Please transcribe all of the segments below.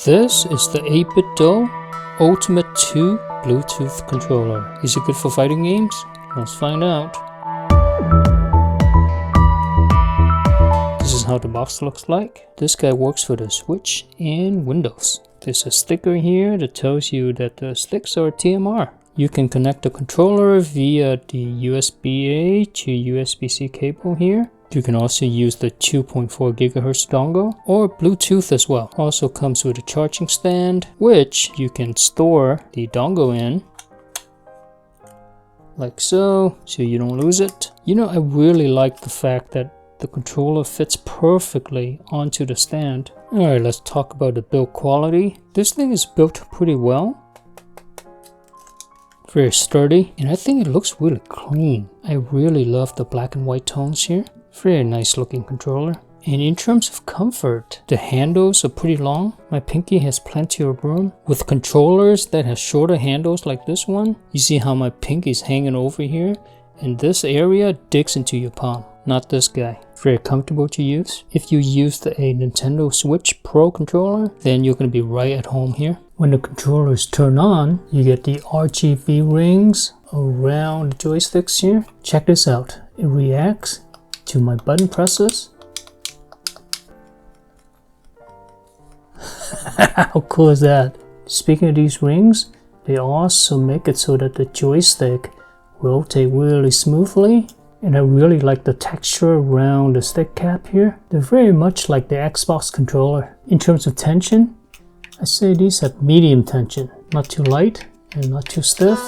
This is the 8BitDo Ultimate 2 Bluetooth controller. Is it good for fighting games? Let's find out. This is how the box looks like. This guy works for the Switch and Windows. There's a sticker here that tells you that the sticks are TMR. You can connect the controller via the USB-A to USB-C cable here. You can also use the 2.4 GHz dongle or Bluetooth as well. Also comes with a charging stand, which you can store the dongle in, like so you don't lose it. You know, I really like the fact that the controller fits perfectly onto the stand. Alright, let's talk about the build quality. This thing is built pretty well. Very sturdy, and I think it looks really clean. I really love the black and white tones here. Very nice looking controller. And in terms of comfort, the handles are pretty long. My pinky has plenty of room. With controllers that have shorter handles like this one, you see how my pinky is hanging over here, and this area digs into your palm. Not this guy. Very comfortable to use. If you used a Nintendo Switch Pro controller, then you're going to be right at home here. When the controller is turned on, you get the RGB rings around the joysticks here. Check this out. It reacts to my button presses. How cool is that? Speaking of these rings, they also make it so that the joystick rotates really smoothly. And I really like the texture around the stick cap here. They're very much like the Xbox controller. In terms of tension, I say these have medium tension. Not too light and not too stiff.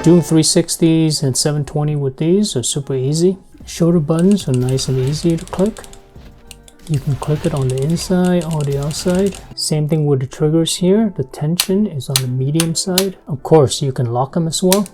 Doing 360s and 720 with these are super easy. Shoulder buttons are nice and easy to click. You can click it on the inside or the outside. Same thing with the triggers here. The tension is on the medium side. Of course, you can lock them as well.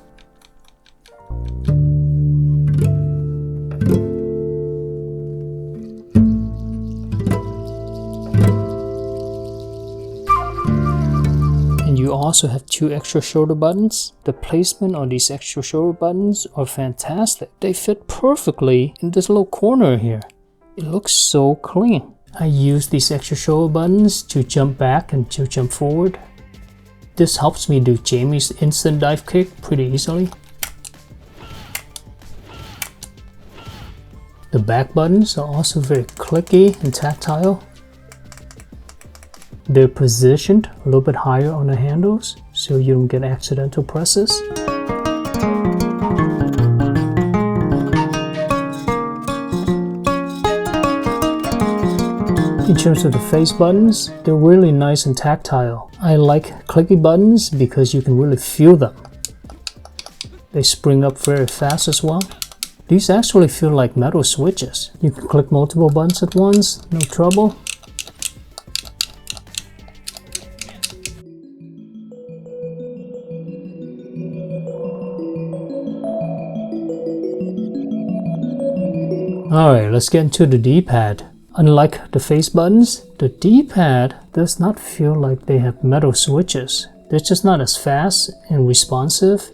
And you also have two extra shoulder buttons. The placement on these extra shoulder buttons are fantastic. They fit perfectly in this little corner here. It looks so clean. I use these extra shoulder buttons to jump back and to jump forward. This helps me do Jamie's instant dive kick pretty easily. The back buttons are also very clicky and tactile. They're positioned a little bit higher on the handles so you don't get accidental presses. In terms of the face buttons, they're really nice and tactile. I like clicky buttons because you can really feel them. They spring up very fast as well. These actually feel like metal switches. You can click multiple buttons at once, no trouble. Alright, let's get into the D-pad. Unlike the face buttons, the D-pad does not feel like they have metal switches. They're just not as fast and responsive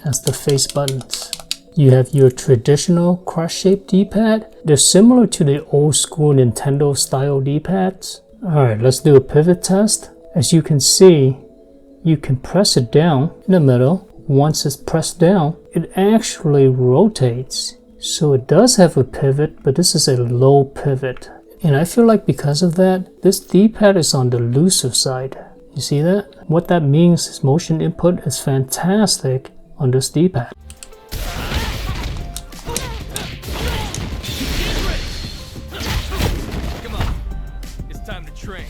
as the face buttons. You have your traditional cross-shaped D-pad. They're similar to the old school Nintendo style D-pads. Alright, let's do a pivot test. As you can see, you can press it down in the middle. Once it's pressed down, it actually rotates. So it does have a pivot, but this is a low pivot. And I feel like because of that, this D-pad is on the looser side. You see that? What that means is motion input is fantastic on this D-pad. Come on, it's time to train.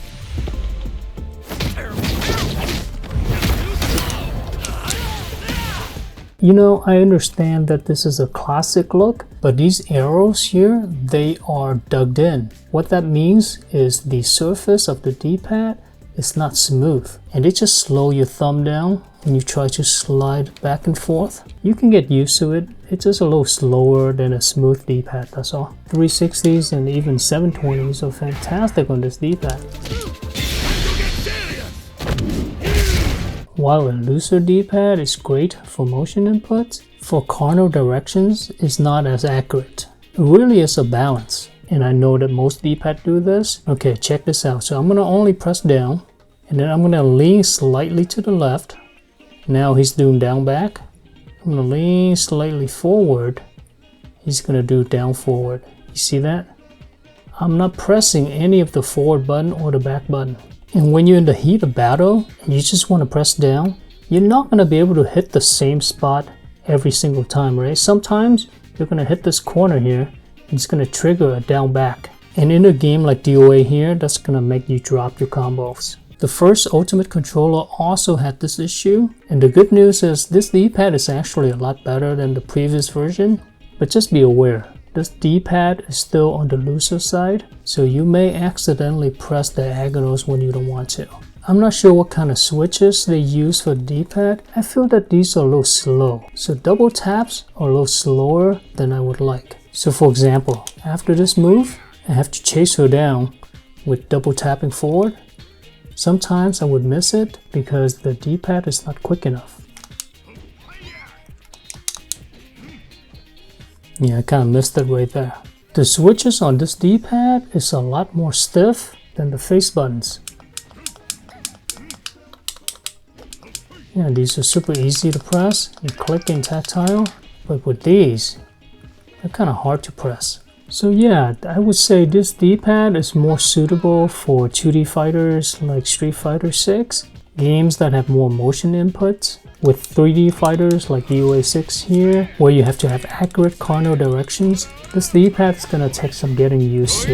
You know, I understand that this is a classic look, but these arrows here, they are dug in. What that means is the surface of the D-pad is not smooth, and it just slows your thumb down when you try to slide back and forth. You can get used to it. It's just a little slower than a smooth D-pad, that's all. 360s and even 720s are fantastic on this D-pad. While a looser D-pad is great for motion inputs, for cardinal directions it's not as accurate. It really is a balance, and I know that most D-pad do this. Okay, check this out. So I'm going to only press down, and then I'm going to lean slightly to the left. Now he's doing down back. I'm going to lean slightly forward. He's going to do down forward. You see that? I'm not pressing any of the forward button or the back button. And when you're in the heat of battle and you just want to press down, you're not going to be able to hit the same spot every single time, right? Sometimes you're going to hit this corner here and it's going to trigger a down back. And in a game like DOA here, that's going to make you drop your combos. The first Ultimate controller also had this issue, and the good news is this D-pad is actually a lot better than the previous version. But just be aware, this D-pad is still on the looser side, so you may accidentally press diagonals when you don't want to. I'm not sure what kind of switches they use for the D-pad. I feel that these are a little slow, so double taps are a little slower than I would like. So for example, after this move, I have to chase her down with double tapping forward. Sometimes I would miss it because the D-pad is not quick enough. Yeah, I kind of missed it right there. The switches on this D-pad is a lot more stiff than the face buttons. Yeah, these are super easy to press and click and tactile, but with these, they're kind of hard to press. So yeah, I would say this D-pad is more suitable for 2D fighters like Street Fighter 6, games that have more motion inputs, with 3D fighters like DOA 6 here, where you have to have accurate cardinal directions. This D-pad is gonna take some getting used to.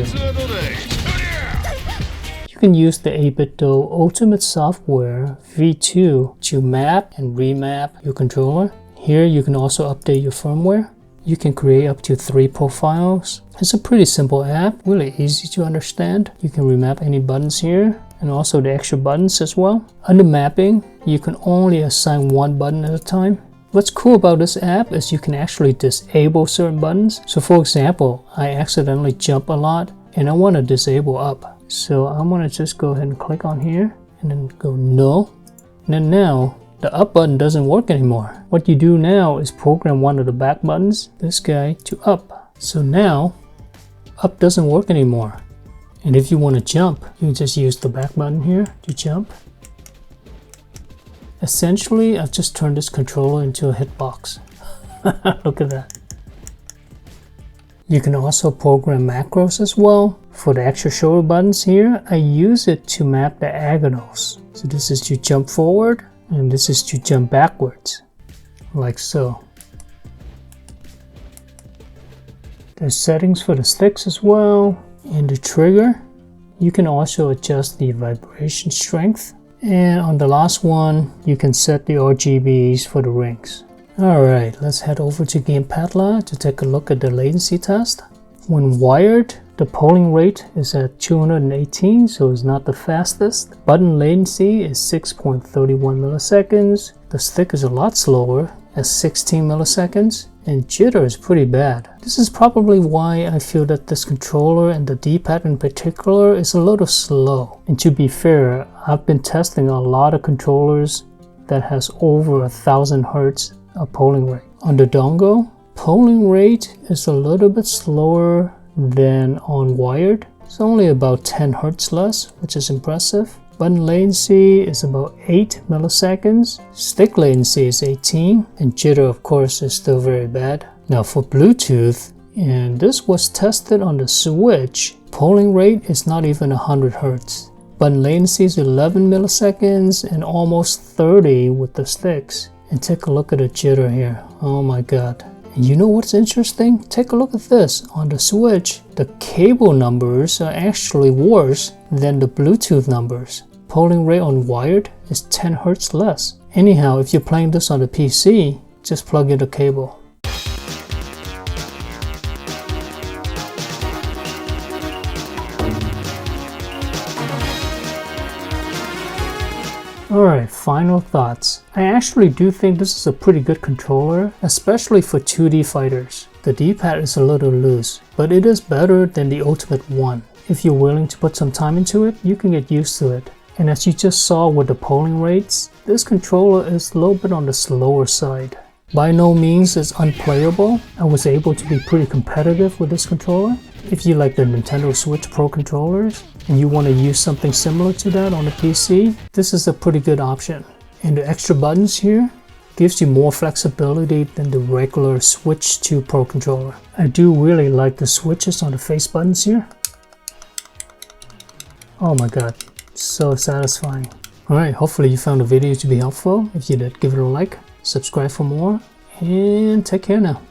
You can use the 8BitDo Ultimate Software V2 to map and remap your controller. Here you can also update your firmware. You can create up to 3 profiles. It's a pretty simple app, really easy to understand. You can remap any buttons here and also the extra buttons as well. Under mapping, you can only assign 1 button at a time. What's cool about this app is you can actually disable certain buttons. So for example, I accidentally jump a lot and I want to disable up. So I'm going to just go ahead and click on here and then go no. And then now the up button doesn't work anymore. What you do now is program one of the back buttons, this guy, to up. So now, up doesn't work anymore. And if you want to jump, you can just use the back button here to jump. Essentially, I've just turned this controller into a hitbox. Look at that. You can also program macros as well. For the extra shoulder buttons here, I use it to map diagonals. So this is to jump forward, and this is to jump backwards, like so. There's settings for the sticks as well, and the trigger. You can also adjust the vibration strength, and on the last one, you can set the RGBs for the rings. Alright, let's head over to Gamepadla to take a look at the latency test. When wired, the polling rate is at 218, so it's not the fastest. Button latency is 6.31 milliseconds. The stick is a lot slower at 16 milliseconds. And jitter is pretty bad. This is probably why I feel that this controller and the D-pad in particular is a little slow. And to be fair, I've been testing a lot of controllers that has over 1000 Hz of polling rate. On the dongle, polling rate is a little bit slower than on wired. It's only about 10 Hz less, which is impressive. Button latency is about 8 milliseconds. Stick latency is 18, and jitter of course is still very bad. Now for Bluetooth, and this was tested on the Switch, polling rate is not even 100 Hz. Button latency is 11 milliseconds and almost 30 with the sticks. And take a look at the jitter here. Oh my god. And you know what's interesting? Take a look at this. On the Switch, the cable numbers are actually worse than the Bluetooth numbers. Polling rate on wired is 10 Hz less. Anyhow, if you're playing this on the PC, just plug in the cable. Alright, final thoughts. I actually do think this is a pretty good controller, especially for 2D fighters. The D-pad is a little loose, but it is better than the Ultimate one. If you're willing to put some time into it, you can get used to it. And as you just saw with the polling rates, this controller is a little bit on the slower side. By no means is unplayable. I was able to be pretty competitive with this controller. If you like the Nintendo Switch Pro controllers and you want to use something similar to that on the PC, this is a pretty good option. And the extra buttons here gives you more flexibility than the regular Switch 2 Pro controller. I do really like the switches on the face buttons here. Oh my god, so satisfying. Alright, hopefully you found the video to be helpful. If you did, give it a like, subscribe for more, and take care now.